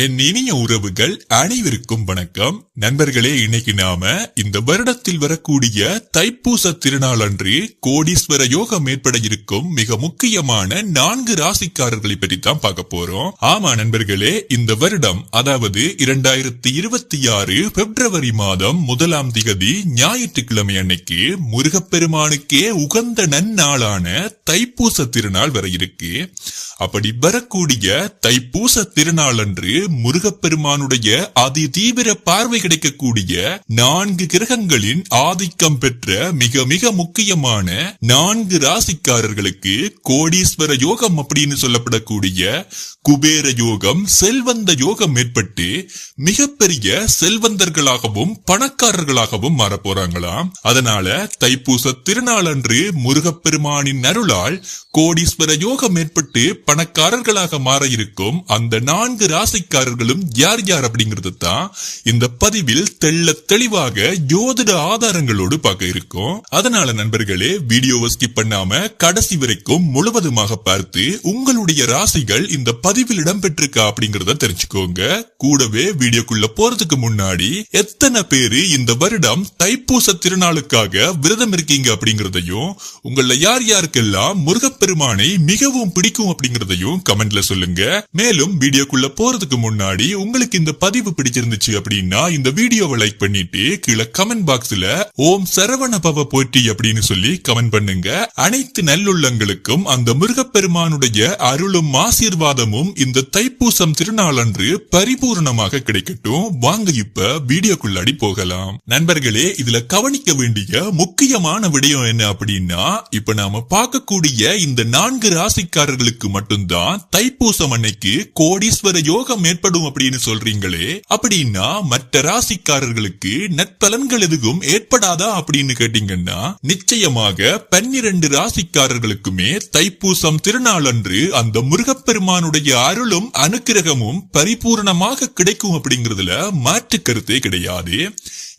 என் இனிய உறவுகள் அனைவருக்கும் வணக்கம். நண்பர்களே, இன்னைக்கு நாம இந்த வருடத்தில் வரக்கூடிய தைப்பூச திருநாள் அன்று கோடீஸ்வர யோகம் ஏற்பட இருக்கும் மிக முக்கியமான 4 ராசிக்காரர்களை பற்றி தான் பார்க்க போறோம். ஆமா நண்பர்களே, இந்த வருடம் அதாவது 2026 பிப்ரவரி மாதம் 1ஆம் திகதி ஞாயிற்றுக்கிழமை அன்னைக்கு முருகப்பெருமானுக்கே உகந்த நன்னாளான தைப்பூச திருநாள் வர இருக்கு. அப்படி வரக்கூடிய தைப்பூச திருநாள் அன்று முருகப்பெருமானுடைய அதி தீவிர பார்வை கிடைக்கக்கூடிய 4 கிரகங்களின் ஆதிக்கம் பெற்ற மிக மிக முக்கியமான 4 ராசிக்காரர்களுக்கு கோடீஸ்வர யோகம் அப்படின்னு சொல்லப்படக்கூடிய குபேர யோகம், செல்வந்த யோகம் ஏற்பட்டு மிகப்பெரிய செல்வந்தர்களாகவும் பணக்காரர்களாகவும் மாற போறாங்களாம். அதனால தைப்பூச திருநாள் அன்று முருகப்பெருமானின் அருளால் கோடீஸ்வர யோகம் ஏற்பட்டு பணக்காரர்களாக மாற இருக்கும் அந்த 4 ராசிக்காரர்களும் யார் யார் அப்படிங்கிறது தான் இந்த பதிவில் தெள்ள தெளிவாக ஜோதிட ஆதாரங்களோடு பார்க்க இருக்கும். அதனால நண்பர்களே, வீடியோவை ஸ்கிப் பண்ணாம கடைசி வரைக்கும் முழுவதுமாக பார்த்து உங்களுடைய ராசிகள் இந்த பதிவில் இடம்பெற்றிருக்கா அப்படிங்கறத தெரிஞ்சுக்கோங்க. கூடவே வீடியோக்குள்ள போறதுக்கு முன்னாடி எத்தனை பேரு இந்த வருடம் தைப்பூச திருநாளுக்காக விரதம் இருக்கீங்க அப்படிங்கறதையும், உங்கள யார் யாருக்கெல்லாம் முருகப்பெருமானை மிகவும் பிடிக்கும் அப்படிங்கறதையும் கமெண்ட்ல சொல்லுங்க. மேலும் வீடியோக்குள்ள போறதுக்கு முன்னாடி உங்களுக்கு இந்த பதிவு பிடிச்சிருந்துச்சு அப்படின்னா இந்த வீடியோவை லைக் பண்ணிட்டு கீழே கமெண்ட் பாக்ஸ்ல ஓம் சரவண பவ போற்றி அப்படின்னு சொல்லி கமெண்ட் பண்ணுங்க. அனைத்து நல்லுள்ளங்களுக்கும் அந்த முருகப்பெருமானுடைய அருளும் ஆசீர்வாதமும் இந்த தைப்பூசம் திருநாள் அன்று பரிபூர்ணமாக கிடைக்கட்டும். வாங்க இப்ப வீடியோக்குள்ளாடி போகலாம். நண்பர்களே, இதுல கவனிக்க வேண்டிய முக்கியமான விடயம் என்ன அப்படின்னா, இப்ப நாம பார்க்கக்கூடிய இந்த 4 ராசிக்காரர்களுக்கு மட்டும்தான் தைப்பூசம் அன்னைக்கு கோடீஸ்வர யோகம் ஏற்படும் அப்படின்னு சொல்றீங்களே, அப்படின்னா மற்ற ராசிக்காரர்களுக்கு நற்பலன்கள் எதுவும் ஏற்படாதா அப்படின்னு கேட்டீங்கன்னா, நிச்சயமாக 12 ராசிக்காரர்களுக்குமே தைப்பூசம் திருநாள் அன்று அந்த முருகப்பெருமானுடைய அருளும் அனுக்கிரகமும் பரிபூர்ணமாக கிடைக்கும் அப்படிங்கறதுல மாற்று கருத்தே கிடையாது.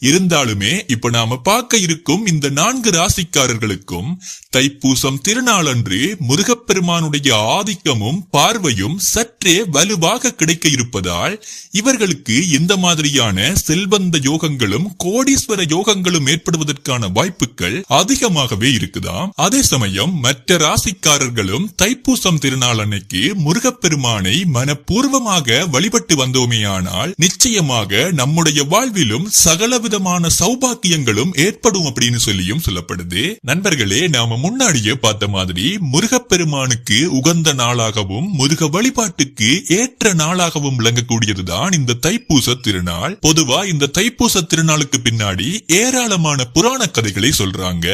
இருந்தாலுமே இப்ப நாம பார்க்க இருக்கும் இந்த 4 ராசிக்காரர்களுக்கும் தைப்பூசம் திருநாள் அன்று முருகப்பெருமானுடைய ஆதிக்கமும் பார்வையும் சற்றே வலுவாக கிடைக்க இருப்பதால் இவர்களுக்கு இந்த மாதிரியான செல்வந்த யோகங்களும் கோடீஸ்வர யோகங்களும் ஏற்படுவதற்கான வாய்ப்புகள் அதிகமாகவே இருக்குதாம். அதே சமயம் மற்ற ராசிக்காரர்களும் தைப்பூசம் திருநாள் அன்னைக்கு முருகப்பெருமானை மனப்பூர்வமாக வழிபட்டு வந்தோமேயானால் நிச்சயமாக நம்முடைய வாழ்விலும் சகல விதமான சௌபாக்கியங்களும் ஏற்படும் அப்படின்னு சொல்லியும் சொல்லப்படுது. நண்பர்களே, நாம முன்னாடியே பார்த்த மாதிரி முருகப்பெருமானுக்கு உகந்த நாளாகவும் முருக வழிபாட்டுக்கு ஏற்ற நாளாகவும் விளங்கக்கூடியதுதான் இந்த தைப்பூச திருநாள். பொதுவா இந்த தைப்பூச திருநாளுக்கு பின்னாடி ஏராளமான புராண கதைகளை சொல்றாங்க.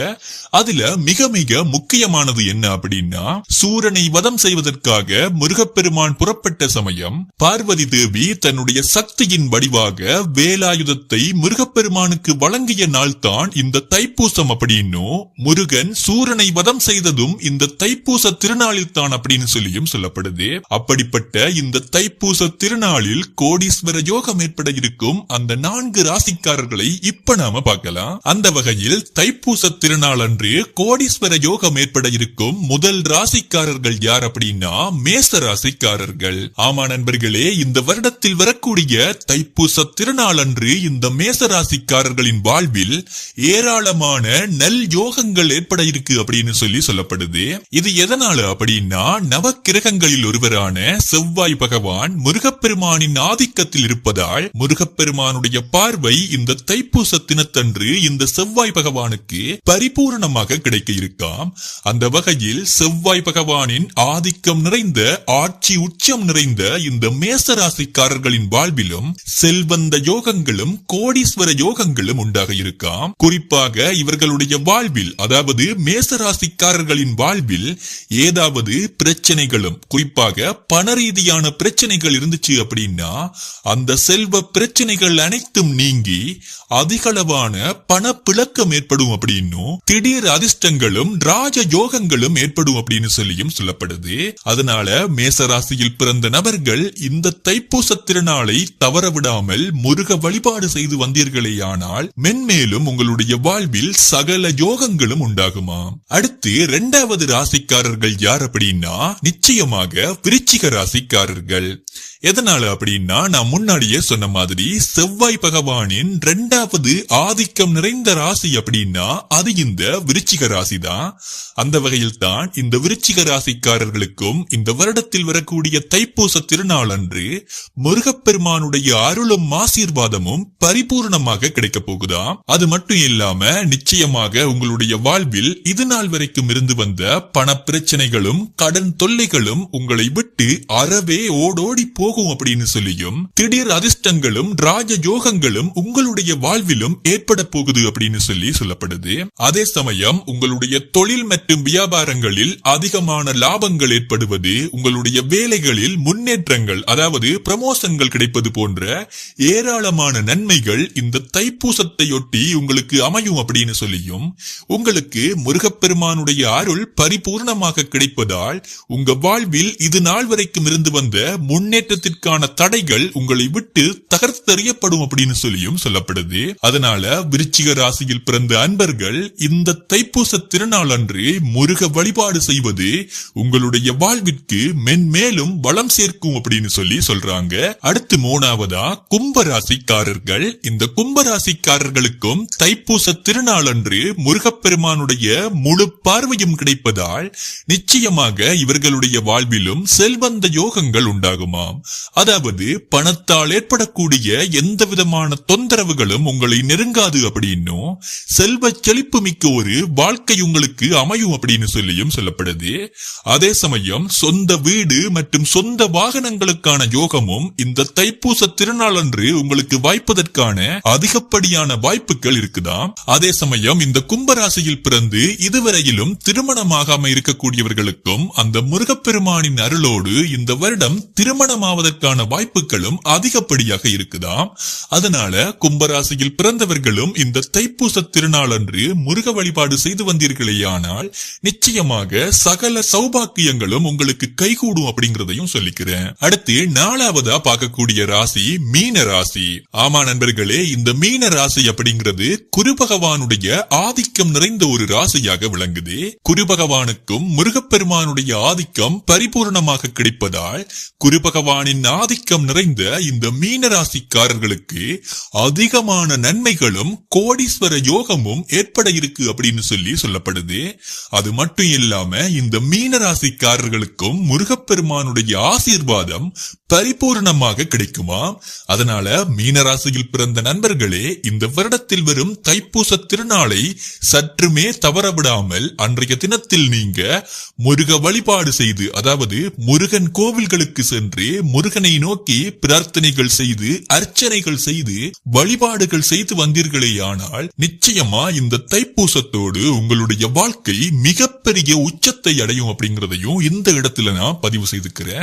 அதுல மிக மிக முக்கியமானது என்ன அப்படின்னா, சூரனை வதம் செய்வதற்காக முருகப்பெருமான் புறப்பட்ட சமயம் பார்வதி தேவி தன்னுடைய சக்தியின் வடிவாக வேலாயுதத்தை முருகப்பெருமானுக்கு வழங்கிய நாள் தான் இந்த தைப்பூசம் அப்படின்னும், முருகன் சூரனை வதம் செய்ததும் இந்த தைப்பூச திருநாளில் தான் அப்படின்னு சொல்லியும் சொல்லப்படுது. அப்படிப்பட்ட இந்த தைப்பூச திருநாளில் கோடீஸ்வர யோகம் ஏற்பட இருக்கும் அந்த 4 ராசிக்காரர்களை இப்ப நாம பார்க்கலாம். அந்த வகையில் தைப்பூச திருநாள் அன்று கோடீஸ்வர யோகம் ஏற்பட இருக்கும் முதல் ராசிக்காரர்கள் யார் அப்படின்னா மேச ராசிக்காரர்கள். ஆமா நண்பர்களே, இந்த வருடத்தில் வரக்கூடிய தைப்பூச திருநாள் அன்று இந்த மேச ராசிக்காரர்களின் வாழ்வில் ஏராளமான நல் யோகங்கள் ஏற்பட இருக்கு அப்படின்னு சொல்லப்படுது. இது எதனால அப்படின்னா, நவக்கிரகங்களில் ஒருவரான செவ்வாய் பகவான் முருகப்பெருமானின் ஆதிக்கத்தில் இருப்பதால் முருகப்பெருமானுடைய பார்வை இந்த தைப்பூச தினத்தன்று இந்த செவ்வாய் பகவானுக்கு பரிபூர்ணமாக கிடைக்க இருக்காம். அந்த வகையில் செவ்வாய் பகவானின் ஆதிக்கம் நிறைந்த ஆட்சி உச்சம் நிறைந்த இந்த மேச ராசிக்காரர்களின் வாழ்விலும் செல்வந்த யோகங்களும் கோடீஸ்வர யோகங்களும் உண்டாக இருக்காம். குறிப்பாக இவர்களுடைய வாழ்வில், அதாவது மேச ராசிக்காரர்களின் வாழ்வில் ஏதாவது பிரச்சனைகளும், குறிப்பாக பண ரீதியான பிரச்சனைகள் இருந்துச்சு அப்படின்னா அந்த செல்வ பிரச்சனைகள் அனைத்தும் நீங்கி அதிகளவான பண பிளக்கம் ஏற்படும் அப்படின்னும், திடீர் அதிர்ஷ்டங்களும் ராஜ யோகங்களும் ஏற்படும் அப்படின்னு சொல்லியும் சொல்லப்படுது. அதனால மேசராசியில் பிறந்த நபர்கள் இந்த தைப்பூச திருநாளை தவறவிடாமல் முருக வழிபாடு செய்து வந்தீர்களேயானால் மென்மேலும் உங்களுடைய வாழ்வில் சகல யோகங்களும் உண்டாகுமாம். அடுத்து 2வது ராசிக்காரர்கள் யார் அப்படின்னா நிச்சயமாக விருச்சிக ராசிக்காரர்கள். எதனால அப்படின்னா, நான் முன்னாடியே சொன்ன மாதிரி செவ்வாய் பகவானின் 2வது ஆதிக்கம் நிறைந்த ராசி அப்படின்னா அது இந்த விருச்சிக ராசி தான். அந்த வகையில் தான் இந்த விருச்சிக ராசிக்காரர்களுக்கும் இந்த வருடத்தில் வரக்கூடிய தைப்பூச திருநாள் அன்று முருகப்பெருமானுடைய அருளும் ஆசீர்வாதமும் பரிபூர்ணமாக கிடைக்க போகுதாம். அது மட்டும் இல்லாம நிச்சயமாக உங்களுடைய வாழ்வில் இது நாள் வரைக்கும் இருந்து வந்த பண பிரச்சனைகளும் கடன் தொல்லைகளும் உங்களை விட்டு அறவே ஓடோடி போகும் அப்படின்னு சொல்லியும், திடீர் அதிர்ஷ்டங்களும் ராஜ யோகங்களும் உங்களுடைய வாழ்விலும் ஏற்பட போகுது அப்படின்னு சொல்லப்படுது. அதே சமயம் உங்களுடைய தொழில் மற்றும் வியாபாரங்களில் அதிகமான லாபங்கள் ஏற்படுவது, உங்களுடைய வேலைகளில் முன்னேற்றங்கள் அதாவது ப்ரமோஷன்கள் கிடைப்பது போன்ற ஏராளமான நன்மைகள் இந்த தைப்பூசத்தையொட்டி உங்களுக்கு அமையும் அப்படின்னு சொல்லியும், உங்களுக்கு முருகப்பெருமானுடைய அருள் பரிபூர்ணமாக கிடைப்பதால் உங்க வாழ்வில் இது நாள் வரைக்கும் இருந்து வந்த முன்னேற்றத்திற்கான தடைகள் உங்களை விட்டு தகர்த்தெறியப்படும் அப்படின்னு சொல்லியும் சொல்லப்படுது. அதனால விருச்சிக ராசியில் பிறந்த அன்பர்கள் இந்த தைப்பூச திருநாள் அன்று முருக வழிபாடு செய்வது உங்களுடைய வாழ்விற்கு மென்மேலும் பலம் சேர்க்கும் அப்படின்னு சொல்றாங்க. அடுத்து 3வதா கும்பராசிக்காரர்கள். இந்த கும்பராசிக்காரர்களுக்கும் தைப்பூச திருநாள் அன்று முருகப்பெருமானுடைய முழு பார்வையும் கிடைப்பதால் நிச்சயமாக இவர்களுடைய வாழ்விலும் செல்வந்த யோகங்கள் உண்டாகுமாம். அதாவது பணத்தால் ஏற்படக்கூடிய எந்த விதமான தொந்தரவுகளும் உங்களை நெருங்காது அப்படின்னும், செல்வ செழிப்பு மிக்க ஒரு வாழ்க்கை உங்களுக்கு அமையும் அப்படின்னு சொல்லியும் சொல்லப்படுது. அதே சமயம் சொந்த வீடு மற்றும் சொந்த வாகனங்களுக்கான யோகமும் இந்த தைப்பூச திருநாள் அன்று உங்களுக்கு வாய்ப்பதற்கான அதிகப்படியான வாய்ப்புகள் இருக்குதாம். அதே சமயம் இந்த கும்பராசியில் பிறந்து இதுவரையிலும் திருமணமாகாம இருக்கக்கூடியவர்களுக்கும் அந்த முருகப்பெருமானின் அருளோடு இந்த வருடம் திருமணமாவதற்கான வாய்ப்புகளும் அதிகப்படியாக இருக்குதாம். அதனால கும்பராசியில் பிறந்தவர்களும் இந்த தைப்பூச திருநாள் அன்று முருக வழிபாடு செய்து வந்தீர்களேயானால் நிச்சயமாக சகல சௌபாக்கியங்களும் உங்களுக்கு கைகூடும் அப்படிங்கறதையும் சொல்லிக்கிறேன். அடுத்து 4வதா பார்க்கக்கூடிய ராசி மீன ராசி. ஆமா நண்பர்களே, இந்த மீன ராசி அப்படிங்கிறது குரு பகவானுடைய ஆதிக்கம் நிறைந்த ஒரு ராசியாக விளங்குது. குரு பகவானுக்கும் முருகப்பெருமானுடைய ஆதிக்கம் பரிபூர்ணமாக கிடைப்பதால் குரு பகவானின் ஆதிக்கம் நிறைந்த இந்த மீன ராசிக்காரர்களுக்கு அதிகமான நன்மைகளும் கோடீஸ்வர யோகமும் ஏற்பட இருக்கு அப்படின்னு சொல்லப்படுது. அது மட்டும் இல்லாம இந்த மீன ராசிக்காரர்களுக்கும் முருகப்பெருமானுடைய ஆசீர்வாதம் பரிபூர்ணமாக கிடைக்குமா. அதனால மீனராசியில் பிறந்த நண்பர்களே, இந்த வருடத்தில் வரும் தைப்பூச திருநாளை சற்றுமே தவறவிடாமல் அன்றைய தினத்தில் நீங்க முருக வழிபாடு செய்து, அதாவது முருகன் கோவில்களுக்கு சென்று முருகனை நோக்கி பிரார்த்தனைகள் செய்து அர்ச்சனைகள் செய்து வழிபாடுகள் செய்து வந்தீர்களேயானால் நிச்சயமா இந்த தைப்பூசத்தோடு உங்களுடைய வாழ்க்கை மிகப்பெரிய உச்சத்தை அடையும் அப்படிங்கறதையும் இந்த இடத்துல நான் பதிவு செய்துக்கிறேன்.